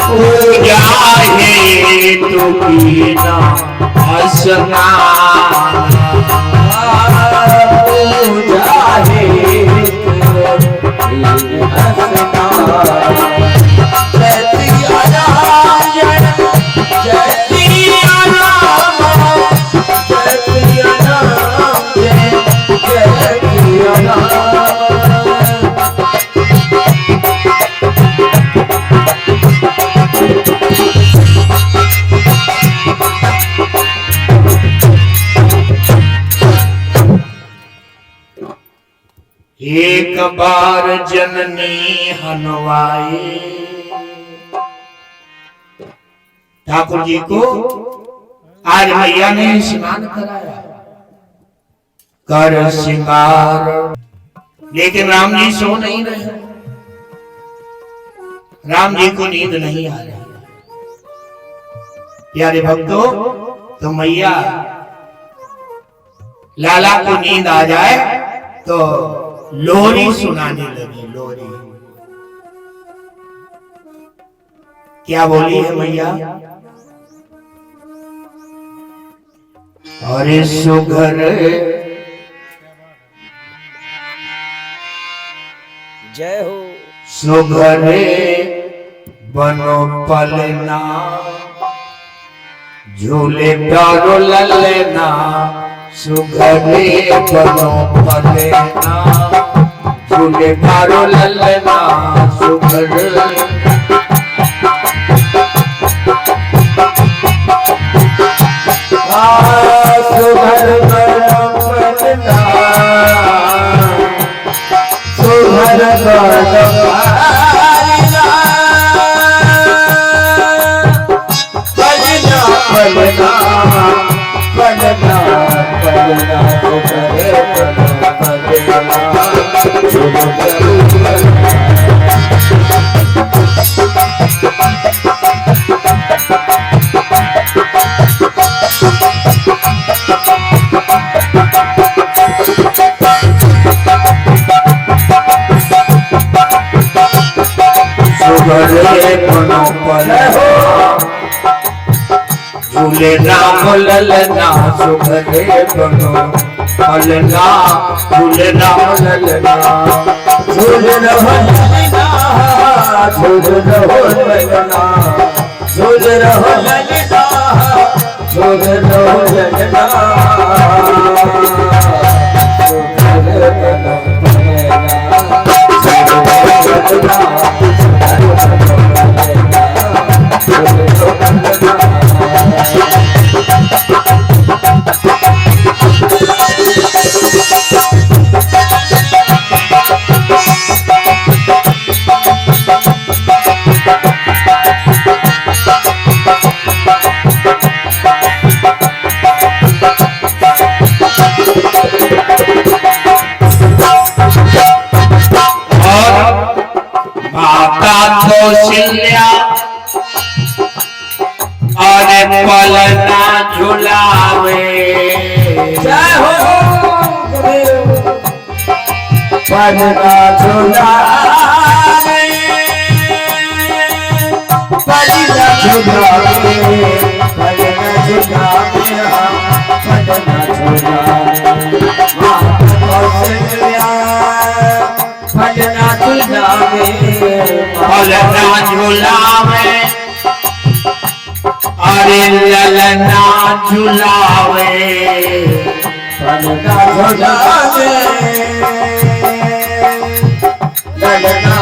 पूजा है तो कीना हसना पूजा है एक बार जननी हनवाई ठाकुर जी को आज मैया ने स्नान कराया कर श्रृंगार, लेकिन राम जी सो नहीं रहे। राम जी को नींद नहीं आ रही। प्यारे भक्तों, तो मैया लाला को नींद आ जाए तो लोरी सुनाने लगी। लोरी क्या बोली है मैया? अरे सुघर जय हो सुघरे बनो पलना झूले प्यारो ललना सुघरे बनो पलना झूले प्यारो ललना सुघर सुघर बनो पलना सुघर बनो पलना पलना पलना झूले राम ललना सुघरे बनो पलना झूले राम ललना झूले रहो ललना झूले रहो ललना झूले रहो ललना झूले रहो ललना झूले बनो कौशल्या और पलना झुलावे। जय हो पलना झुलावे पलना झुलावे पलना झुलावे पलना झुलावे कौशल्या पलना झुलावे पलना झुलावे अरे ललना झुलावे पलना झुलावे ललना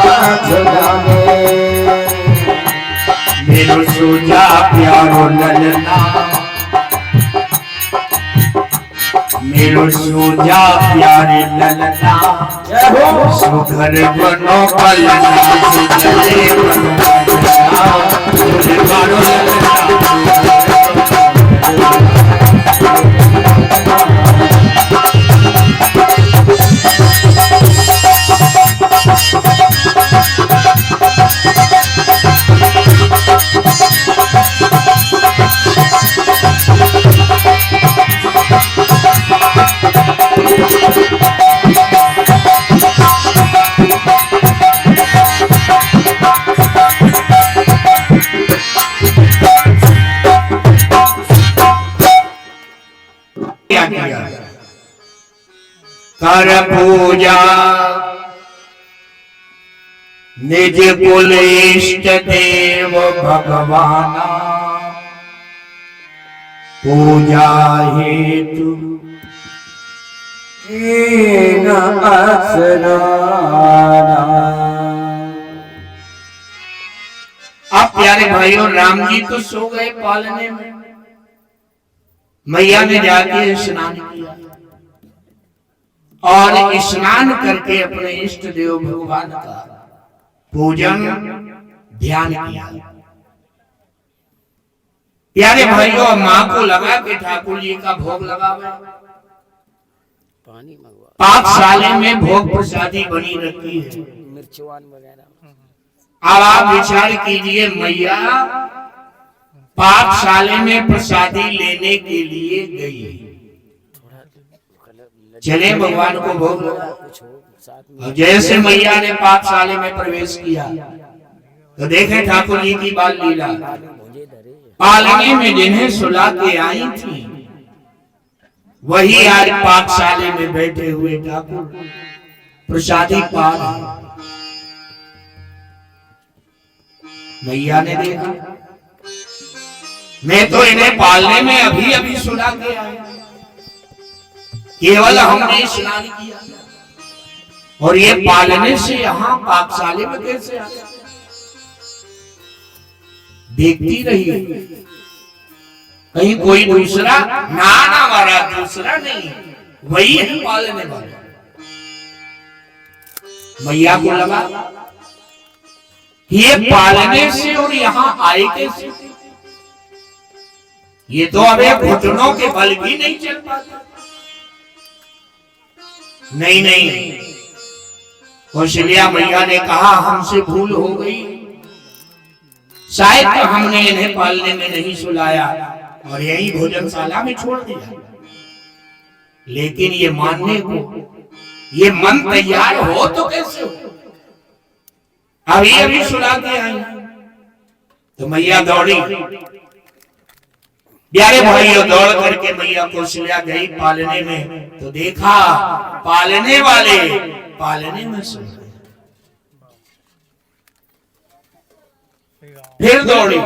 झुलावे मेरो सूजा प्यारो ललना मेरो सूजा प्यारे ललना सुघर बनो पलना सुघरे बनो पलना सुघरे बनो ललना कर पूजा निज कुल इष्ट देव भगवाना पूजा हेतु अब प्यारे भाइयों, राम जी तो सो गए पालने में, मैया ने जाके स्नान किया और स्नान करके अपने इष्ट देव भगवान का पूजन ध्यान किया। प्यारे भाइयों, माँ को लगा कि ठाकुर जी का भोग लगावे, पानी मंगवा, पाकशाले में भोग प्रसादी बनी रखी है, मिर्चवान वगैरह। अब आप विचार कीजिए, मैया पाकशाले में प्रसादी लेने के लिए गई, चले भगवान को भोग लगा। और जैसे मैया ने पाकशाले में प्रवेश किया तो देखे ठाकुर जी की बाल लीला, पालने में जिन्हें सुला के आई थी वही आज पाकशाले में बैठे हुए ठाकुर प्रसादी पा रहे। मैया ने देखा, मैं तो इन्हें पालने में अभी अभी सुला के आया, केवल हमने स्नान किया और ये पालने से यहाँ पाकशाले में कैसे आया। देखती रही कहीं कोई दूसरा ना हमारा दूसरा नहीं, वही है पालने वाला। मैया को लगा ये पालने से और यहाँ आए कैसे, ये तो अब घुटनों के बल भी नहीं चल पाता। नहीं नहीं, कौशल्या मैया ने कहा हमसे भूल हो गई, शायद तो हमने इन्हें पालने में नहीं सुलाया और यही भोजनशाला में छोड़ दिया। लेकिन ये मानने को ये मन तैयार हो तो कैसे हो, अभी अभी सुला के आई। तो मैया दौड़ी, प्यारे भाइयों, दौड़ करके मैया कौशल्या गई पालने में, तो देखा पालने वाले पालने में सो गए। फिर दौड़ी,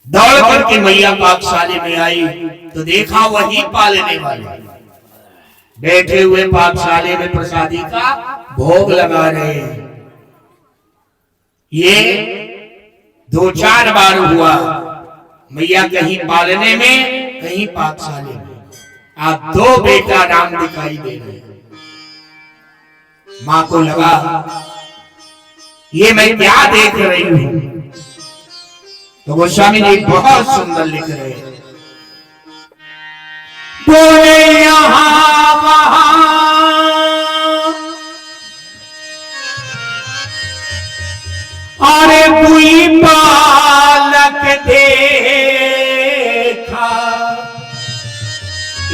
दौड़ करके मैया पाकशाले में आई तो देखा वही पालने वाले बैठे हुए पाकशाले में प्रसादी का भोग लगा रहे हैं। ये 2-4 बार हुआ, मैया कहीं पालने में कहीं पाकशाले में, आप 2 बेटा राम दिखाई दे रहे हैं। मां को लगा ये मैं क्या देख रही हूं, तो गोस्वामी जी बहुत सुंदर लिख रहे हैं, बोले यहाँ वहां अरे कोई बालक देखा,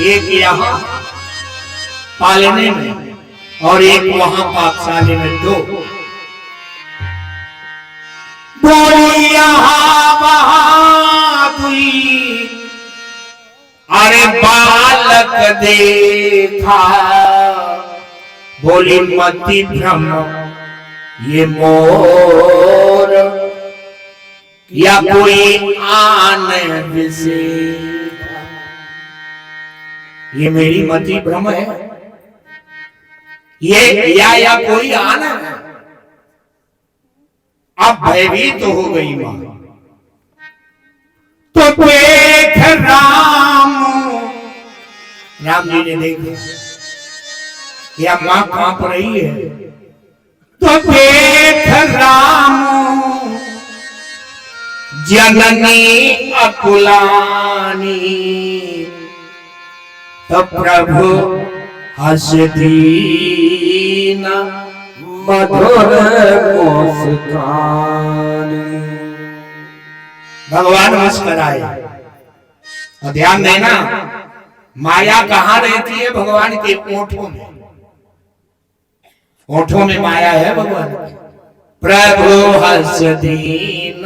एक यहाँ पालने में और एक वहां पाकशाले में, 2। बोली यहाँ वहां कोई अरे बालक देखा, बोली मति भ्रम ये मोर या कोई आन विशेष, ये मेरी मति भ्रम है, ये या कोई आन है। अब भयभीत तो हो गई मां, तो देख राम जी ने देखा या मां कांप रही है, तो देख राम जननी अकुलानी, तो प्रभु हंस दीन मधुर मुस्कान, भगवान मुस्कुराए। और ध्यान देना, माया कहां रहती है, भगवान के ओठों में, ओठों में माया है भगवान। प्रभु हंस दीन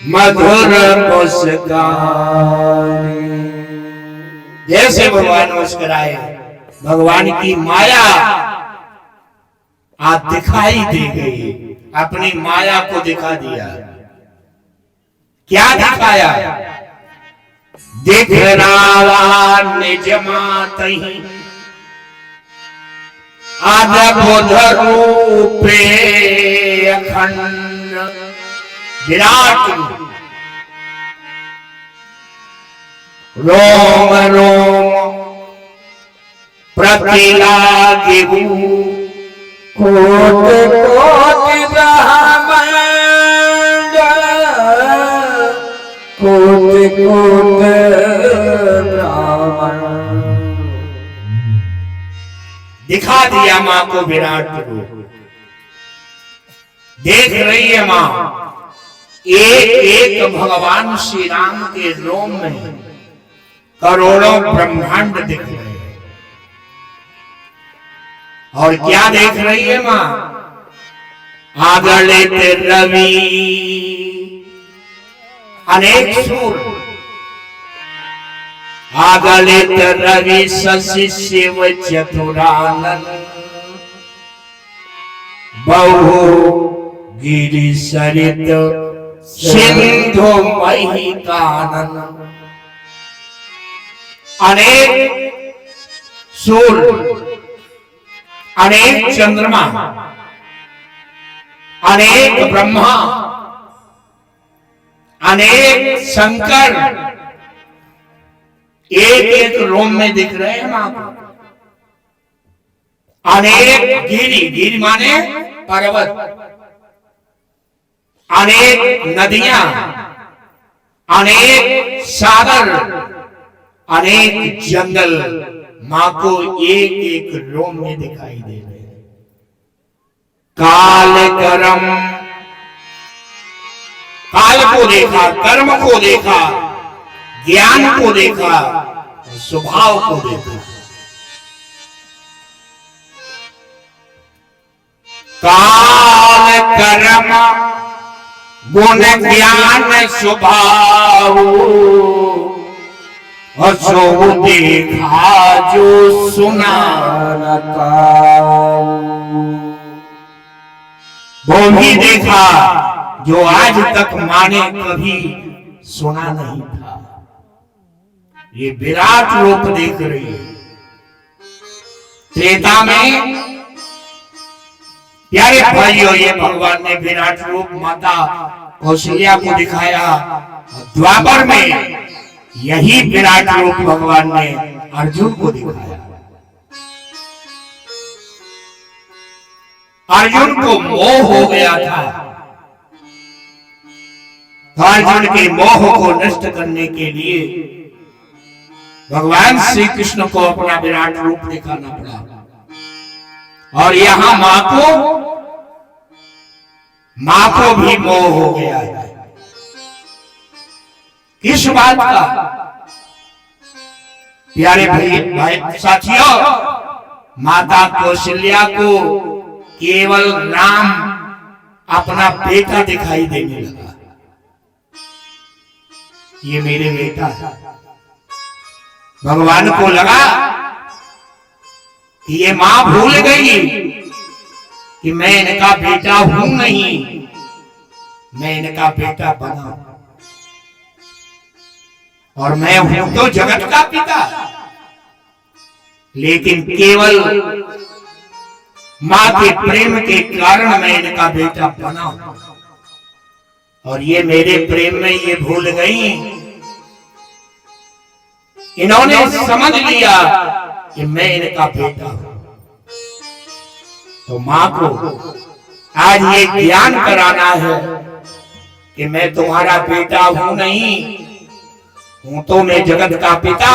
मधुर मुस्कान, जैसे भगवान मुस्कुराए, भगवान की माया आज दिखाई दे गई, अपनी माया को दिखा दिया। क्या दिखाया? दिख रहा निज मातहि आदबुध रूपे अखंड विराट रूप, रोम रोम प्रतिलागिबू कोटि कोटि ब्रह्मांड, कोटि कोटि ब्रह्मांड। दिखा दिया मां को विराट रूप। देख रही है मां, एक एक भगवान श्री राम के रोम में करोड़ों ब्रह्मांड दिख रहे हैं। और क्या देख रही है मां? आगलित रवि अनेक सूर्य, आगलित रवि शशि शिव चतुरानन, बहु गिरि सरित सिंधु मही कानन। अनेक सूर्य, अनेक चंद्रमा, अनेक ब्रह्मा, अनेक शंकर एक एक रोम में दिख रहे हैं मां को। अनेक गिरि, गिरि माने पर्वत, अनेक नदियां, अनेक सागर, अनेक जंगल मां को एक एक रोम में दिखाई दे रहे हैं। काल कर्म, काल को देखा, कर्म को देखा, ज्ञान को देखा, स्वभाव को देखा। काल कर्म गुण ज्ञान स्वभाव, असो देखा जो सुना न काऊ। वो भी देखा जो आज तक माने कभी सुना नहीं था। ये विराट रूप देख रही है। त्रेता में प्यारे भाइयों, ये भगवान ने विराट रूप माता कौशल्या को दिखाया। द्वापर में यही विराट रूप भगवान ने अर्जुन को दिखाया। अर्जुन को मोह हो गया था, तो अर्जुन के मोह को नष्ट करने के लिए भगवान श्री कृष्ण को अपना विराट रूप दिखाना पड़ा। और यहां मां को भी मोह हो गया है। किस बात का? प्यारे भाई साथियों, माता कौशल्या को केवल राम अपना बेटा दिखाई देने लगा। ये मेरे बेटा है। भगवान को लगा कि ये मां भूल गई कि मैं इनका बेटा हूं नहीं, मैं इनका बेटा बना और मैं हूं तो जगत का पिता, लेकिन केवल मां के प्रेम के कारण मैं इनका बेटा बना। और ये मेरे प्रेम में ये भूल गई, इन्होंने समझ लिया कि मैं इनका बेटा हूं। तो मां को आज ये ज्ञान कराना है कि मैं तुम्हारा बेटा हूं नहीं, हूं तो मैं जगत का पिता,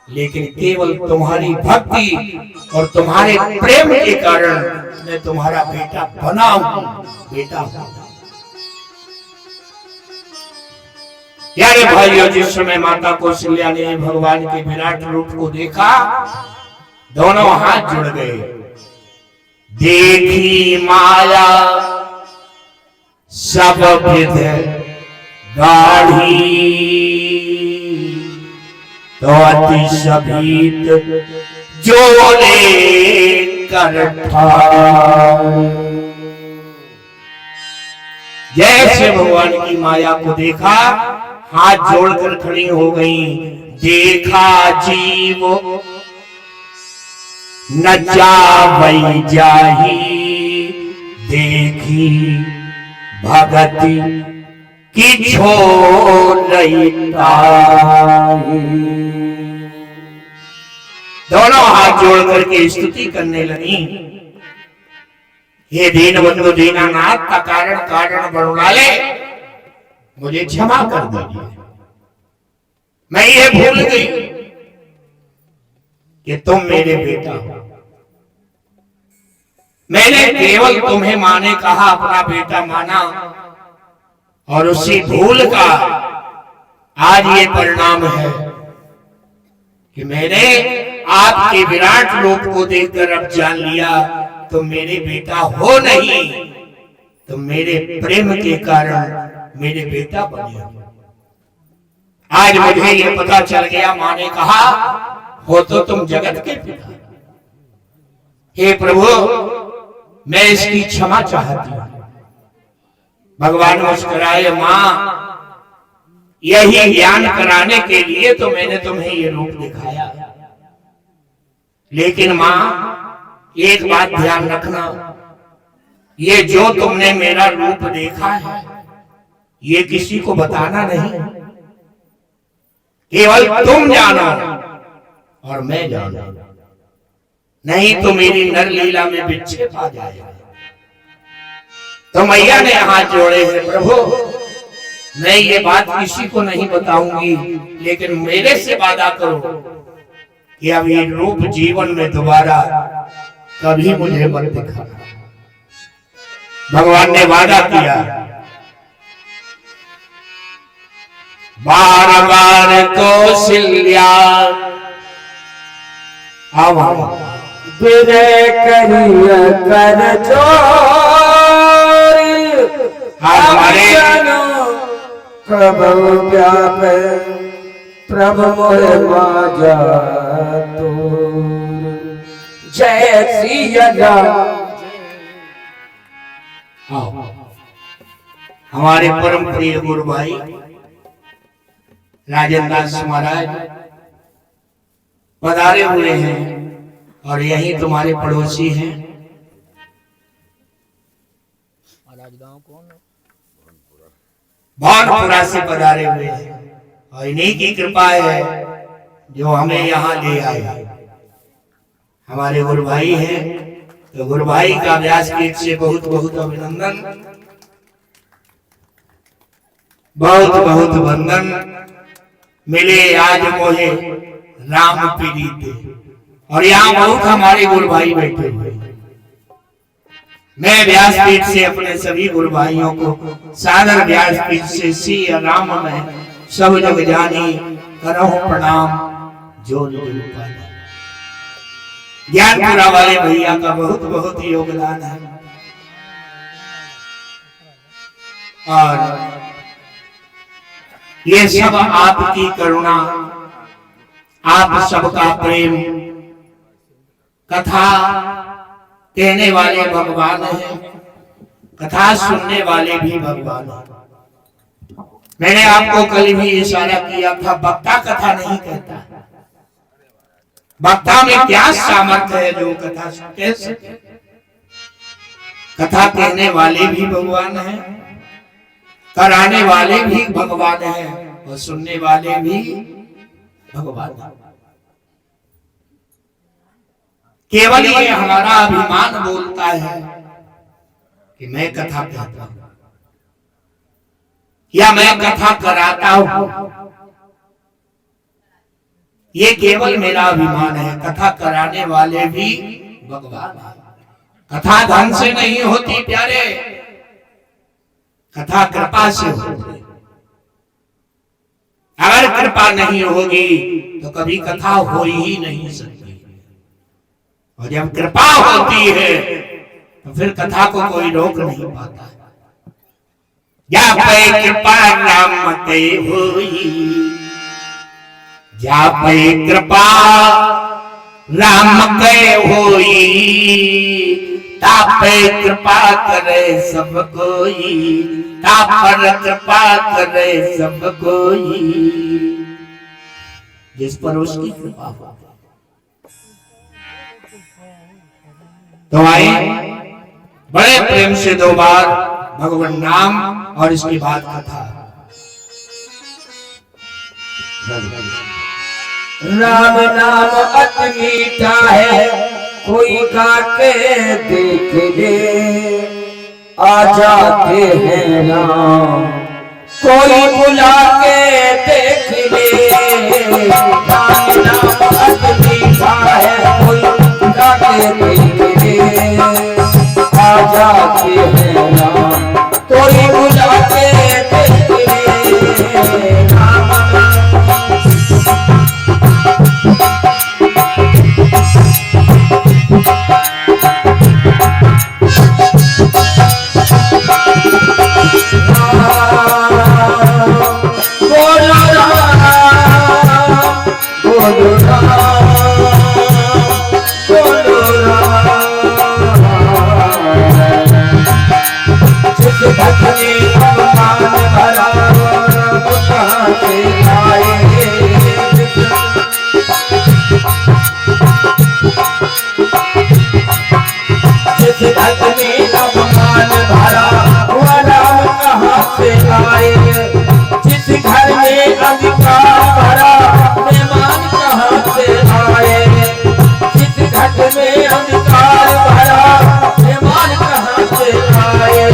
लेकिन केवल तुम्हारी भक्ति और तुम्हारे प्रेम के कारण मैं तुम्हारा बेटा बना हूं, बेटा हूं। प्यारे भाइयों, जिस समय माता कौशल्या ने भगवान के विराट रूप को देखा, दोनों हाथ जुड़ गए। देखी माया सब विध गाढ़ी, तो अति सभीत जो लेकर जैसे भगवान की माया को देखा, हाथ जोड़कर खड़ी हो गई। देखा जीव न जावई जाही, देखी भगति की छोड़ दोनों हाथ जोड़ करके स्तुति करने लगी। हे दीनबंधु दीनानाथ का कारण कारण बड़वाले, मुझे क्षमा कर दीजिए। मैं ये भूल गई कि तुम मेरे बेटा हो। मैंने केवल तुम्हें माने कहा, अपना बेटा माना, और उसी भूल का आज ये परिणाम है कि मैंने आपके विराट रूप को देखकर अब जान लिया तुम मेरे बेटा हो नहीं, तुम मेरे प्रेम के कारण मेरे बेटा बने। आज मुझे ये पता चल गया, माँ ने कहा हो तो तुम जगत के पिता। हे प्रभु, मैं इसकी क्षमा चाहती हूं। भगवान मुस्कुराए, मां यही ज्ञान कराने के लिए तो मैंने तुम्हें ये रूप दिखाया। लेकिन मां एक बात ध्यान रखना, ये जो तुमने मेरा रूप देखा है ये किसी को बताना नहीं, केवल तुम जानो और मैं जानो, नहीं तो मेरी नर लीला में विक्षेप आ जाएगा। तो मैया ने हाथ जोड़े हैं, प्रभु मैं ये बात किसी को नहीं बताऊंगी, लेकिन मेरे से वादा करो कि अब ये रूप जीवन में दोबारा कभी मुझे मत दिखाना। भगवान ने वादा किया। बार बार कौशल्या विनय करिय कर जोरी, हमारे प्रभु व्याप प्रभु मोह माजा तोर, जय श्री राम। हमारे परम प्रिय गुरु भाई राजेंद्र दास महाराज पधारे हुए हैं और यही तुम्हारे पड़ोसी हैं। भानपुरा से पधारे हुए हैं और इन्हीं की कृपा है जो हमें यहाँ ले आए। हमारे गुरु भाई हैं, तो गुरु भाई का व्यासपीठ से बहुत बहुत अभिनंदन, बहुत बहुत वंदन। मिले आज मोहे राम प्रीत, और यहाँ बहुत हमारे गुरु भाई बैठे हुए। मैं व्यासपीठ से अपने सभी गुरु भाइयों को सादर व्यासपीठ से सी राम में सब जग जानी करहु प्रणाम जो ज्ञानपुरा वाले भैया का बहुत बहुत योगदान है। और ये सब आपकी करुणा, आप सबका प्रेम। कथा कहने वाले भगवान हैं, कथा सुनने वाले भी भगवान हैं। मैंने आपको कल भी इशारा किया था, वक्ता कथा नहीं कहता। वक्ता में क्या सामर्थ्य है जो कथा कह सके। कथा कहने वाले भी भगवान हैं, कराने वाले भी भगवान हैं, और सुनने वाले भी भगवान हैं। केवल ये हमारा अभिमान बोलता है कि मैं कथा कहता हूं या मैं कथा कराता हूं, ये केवल मेरा अभिमान है। कथा कराने वाले भी भगवान हैं। कथा धन से नहीं होती प्यारे, कथा कृपा से होती। अगर कृपा नहीं होगी तो कभी कथा हो ही नहीं सकती, और जब कृपा होती है तो फिर कथा को कोई रोक नहीं पाता। या पे कृपा राम ते होई, जा पे कृपा राम के होई, तापे कृपा करे सब कोई, तापर कृपा करे सब कोई। जिस पर उसकी कृपा हो। तो आए बड़े प्रेम से 2 बार भगवान नाम और इसके बाद कथा। राम नाम अति मीठा है, कोई गा के देख ले, आ जाते हैं राम, कोई बुला के देख ले। राम नाम अति मीठा है, कोई गा के देख ले, आ जाते हैं राम, कोई बुला के देख ले। राम जिस घर में अधिकार भरा, मेहमान कहाँ से आए। जिस घर में अधिकार भरा, मेहमान कहाँ से आए।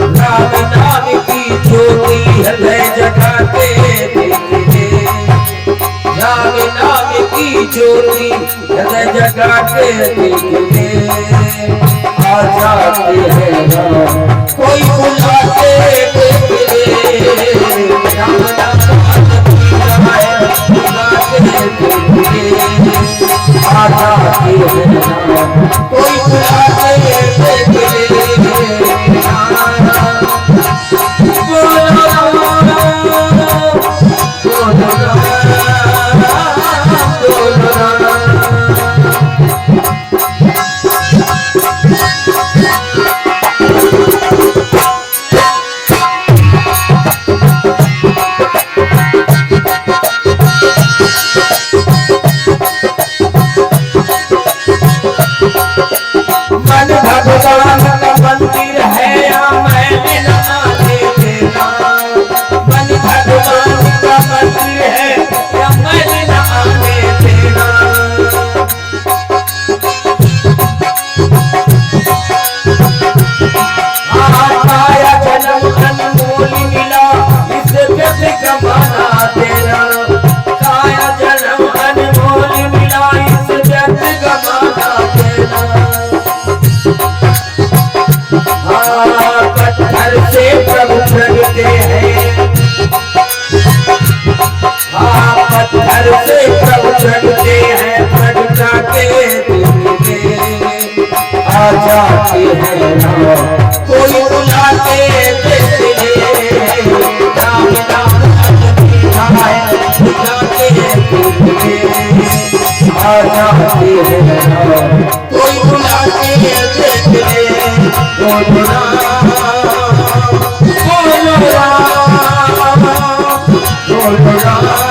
राम नाम की ज्योति हृदय जगाते देखे, राम नाम की ज्योति हृदय जगाते देखे। आ जाते हैं राम, कोई बुलाते देख ले। राम नाम बुलाते देख ले। आ जाते हैं राम, कोई बुलाते देख ले। बोलो मन भगवान का मंदिर है, या मैंने आने देना। मन भगवान का मंदिर है, या मैंने आने देना। आया जन्म अनमोल मिला, इसे कैसे गवाना देना। आया जन्म अनमोल मिला, इसे कैसे गवाना देना। पत्थर से प्रभु प्रगटे हैं, पत्थर से प्रभु प्रगटे हैं। प्रगटा के देखे, आ जाते हैं राम, कोई बुला के देख ले। राम नाम बुला के देखे, आ जाते हैं राम, कोई बुला के देख ले। बोलो राम, बोलो राम, बोलो राम।